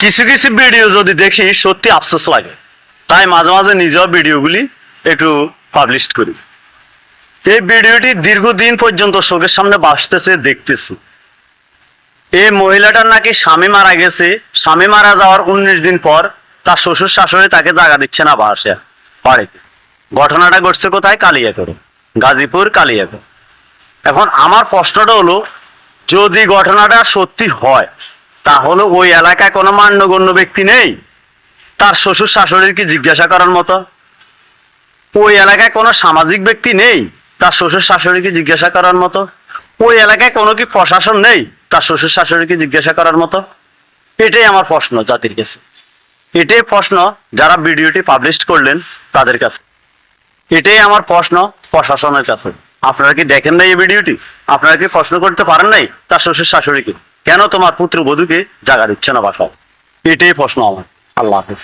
কিছু কিছু ভিডিও যদি দেখি সত্যি আফসোস লাগে, তাই মাঝে মাঝে নিজেও ভিডিওগুলি একটু পাবলিশ করি। এই ভিডিওটি দীর্ঘদিন পর্যন্ত চোখের সামনে ভাসতেছে, দেখতেছি। এই মহিলাটার নাকি স্বামী মারা গেছে, স্বামী মারা যাওয়ার 19 দিন পর তার শ্বশুর শাশুড়ি তাকে জায়গা দিচ্ছে না বাড়িতে। ঘটনাটা ঘটছে কোথায়? কালিয়াকৈর, গাজীপুর কালিয়াকৈর। এখন আমার প্রশ্নটা হলো, যদি ঘটনাটা সত্যি হয় তাহলে ওই এলাকায় কোনো মান্যগণ্য ব্যক্তি নেই তার শ্বশুর শাশুড়ির কি জিজ্ঞাসা করার মতো? ওই এলাকায় কোনো সামাজিক ব্যক্তি নেই তার শ্বশুর শাশুড়িকে জিজ্ঞাসা করার মতো? ওই এলাকায় কোনো কি প্রশাসন নেই তার শ্বশুর শাশুড়িকে জিজ্ঞাসা করার মতো? এটাই আমার প্রশ্ন জাতির কাছে, এটাই প্রশ্ন যারা ভিডিওটি পাবলিশ করলেন তাদের কাছে, এটাই আমার প্রশ্ন প্রশাসনের কাছে। আপনারা কি দেখেন নাই এই ভিডিওটি? আপনারা কি প্রশ্ন করতে পারেন নাই তার শ্বশুর শাশুড়িকে, কেন তোমার পুত্রবধূকে জায়গা দিচ্ছে না বাসায়? এটাই প্রশ্ন আমার। আল্লাহ হাফেজ।